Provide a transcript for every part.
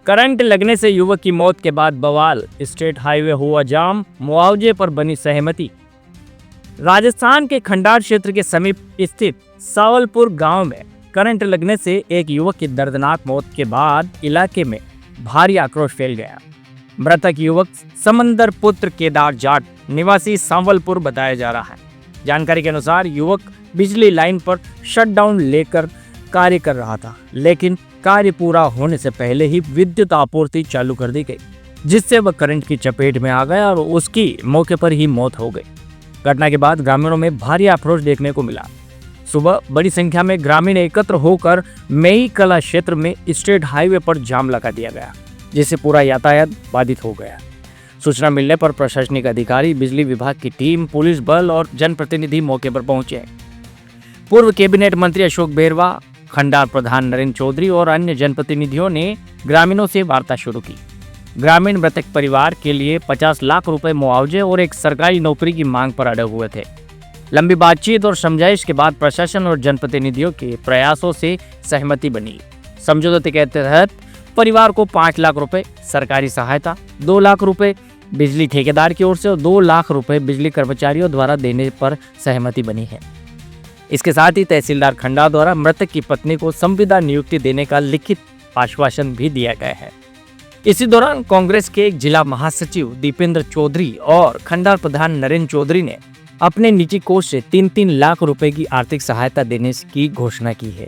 Current लगने से युवक की मौत के बाद बवाल, स्टेट हाईवे हुआ जाम, मुआवजे पर बनी सहमति। राजस्थान के खंडार क्षेत्र के समीप स्थित सावलपुर गांव में करंट लगने से एक युवक की दर्दनाक मौत के बाद इलाके में भारी आक्रोश फैल गया। मृतक युवक समंदर पुत्र केदार जाट निवासी सांवलपुर बताया जा रहा है। जानकारी के अनुसार युवक बिजली लाइन पर शटडाउन लेकर कार्य कर रहा था, लेकिन कार्य पूरा होने से पहले ही विद्युत आपूर्ति चालू कर दी गई, जिससे वह करंट की चपेट में आ गया और उसकी मौके पर ही मौत हो गई। घटना के बाद ग्रामीणों में भारी आक्रोश देखने को मिला। सुबह बड़ी संख्या में ग्रामीण एकत्र होकर मई कला क्षेत्र में स्टेट हाईवे पर जाम लगा दिया गया, जिससे पूरा यातायात बाधित हो गया। सूचना मिलने पर प्रशासनिक अधिकारी, बिजली विभाग की टीम, पुलिस बल और जनप्रतिनिधि मौके पर पहुंचे। पूर्व कैबिनेट मंत्री अशोक बेरवा, खंडार प्रधान नरेंद्र चौधरी और अन्य जनप्रतिनिधियों ने ग्रामीणों से वार्ता शुरू की। ग्रामीण मृतक परिवार के लिए 50 लाख रुपए मुआवजे और एक सरकारी नौकरी की मांग पर अड़े हुए थे। लंबी बातचीत और समझाइश के बाद प्रशासन और जनप्रतिनिधियों के प्रयासों से सहमति बनी। समझौते के तहत परिवार को 5 लाख रुपए सरकारी सहायता, 2 लाख रुपए बिजली ठेकेदार की ओर से और 2 लाख रुपए बिजली कर्मचारियों द्वारा देने पर सहमति बनी है। इसके साथ ही तहसीलदार खंडार द्वारा मृतक की पत्नी को संविदा नियुक्ति देने का लिखित आश्वासन भी दिया गया है। इसी दौरान कांग्रेस के जिला महासचिव दीपेंद्र चौधरी और खंडार प्रधान नरेंद्र चौधरी ने अपने निजी कोष से 3-3 लाख रुपए की आर्थिक सहायता देने की घोषणा की है।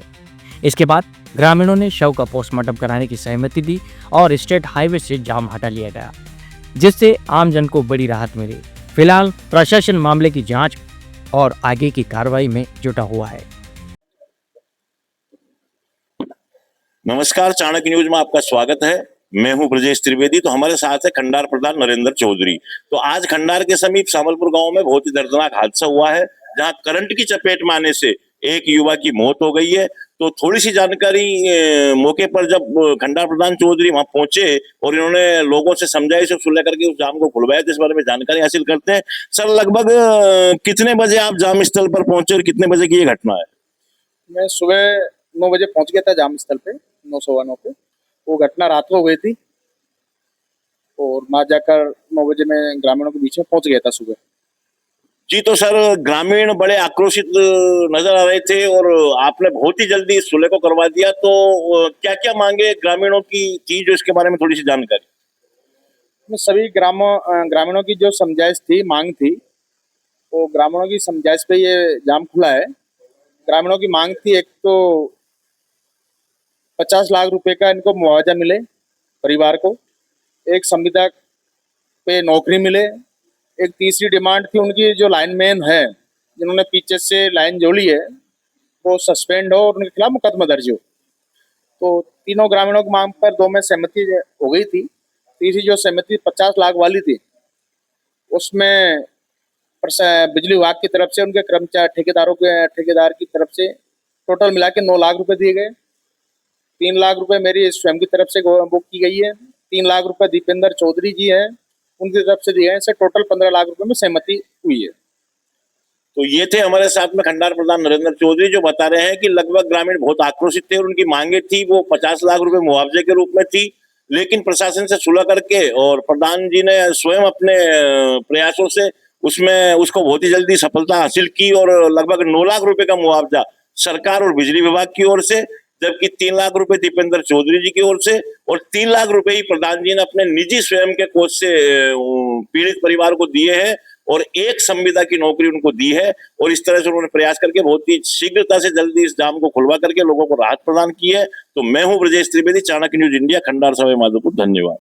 इसके बाद ग्रामीणों ने शव का पोस्टमार्टम कराने की सहमति दी और स्टेट हाईवे से जाम हटा लिया गया, जिससे आमजन को बड़ी राहत मिली। फिलहाल प्रशासन मामले की जांच और आगे की कार्रवाई में जुटा हुआ है। नमस्कार, चाणक्य न्यूज में आपका स्वागत है। मैं हूं ब्रजेश त्रिवेदी। तो हमारे साथ है खंडार प्रधान नरेंद्र चौधरी। तो आज खंडार के समीप सावलपुर गांव में बहुत ही दर्दनाक हादसा हुआ है, जहां करंट की चपेट में आने से एक युवा की मौत हो गई है। तो थोड़ी सी जानकारी मौके पर जब खंडार प्रधान चौधरी वहां पहुंचे और इन्होंने लोगों से समझाइश और सुलह करके उस जाम को खुलवाया, तो इस बारे में जानकारी हासिल करते हैं। सर, लगभग कितने बजे आप जाम स्थल पर पहुंचे और कितने बजे की ये घटना है? मैं सुबह 9 बजे पहुंच गया था जाम स्थल पे, 9 सवा 9 पे। वो घटना रात को हुई थी और वहां जाकर 9 बजे मैं ग्रामीणों के बीच में पहुंच गया था सुबह। जी, तो सर, ग्रामीण बड़े आक्रोशित नजर आ रहे थे और आपने बहुत ही जल्दी इस सुलह को करवा दिया। तो क्या क्या मांगे ग्रामीणों की थी, जो इसके बारे में थोड़ी सी जानकारी? मैं सभी ग्रामीणों की जो समझाइश थी, मांग थी, वो ग्रामीणों की समझाइश पे ये जाम खुला है। ग्रामीणों की मांग थी, एक तो 50 लाख रुपए का इनको मुआवजा मिले परिवार को, एक संविदा पे नौकरी मिले, एक तीसरी डिमांड थी उनकी जो लाइनमैन है जिन्होंने पीछे से लाइन जोड़ी है वो सस्पेंड हो और उनके खिलाफ मुकदमा दर्ज हो। तो तीनों ग्रामीणों की मांग पर 2 में सहमति हो गई थी। तीसरी जो सहमति 50 लाख वाली थी, उसमें बिजली विभाग की तरफ से उनके कर्मचारी ठेकेदार की तरफ से टोटल मिला के 9 लाख रुपए दिए गए। 3 लाख रुपए मेरी स्वयं की तरफ से बुक की गई है। 3 लाख रुपए दीपेंद्र चौधरी जी है, उनकी तरफ से दिए हैं। इससे टोटल 15 लाख रुपए में सहमति हुई है। तो ये थे हमारे साथ में खंडार प्रधान नरेंद्र चौधरी, जो बता रहे हैं कि लगभग ग्रामीण बहुत आक्रोशित थे और उनकी मांगे थी वो 50 लाख रुपए मुआवजे के रूप में थी। लेकिन प्रशासन से सुलह करके और प्रधान जी ने स्वयं अपने प्रयासों से उसको बहुत ही जल्दी सफलता हासिल की और लगभग 9 लाख रुपए का मुआवजा सरकार और बिजली विभाग की ओर से, जबकि 3 लाख रुपए दीपेंद्र चौधरी जी की ओर से और 3 लाख रुपए ही प्रधान जी ने अपने निजी स्वयं के कोष से पीड़ित परिवार को दिए हैं और एक संविदा की नौकरी उनको दी है। और इस तरह से उन्होंने प्रयास करके बहुत ही शीघ्रता से जल्दी इस जाम को खुलवा करके लोगों को राहत प्रदान की है। तो मैं हूं ब्रजेश त्रिवेदी, चाणक्य न्यूज इंडिया, खंडार सवाई माधोपुर। धन्यवाद।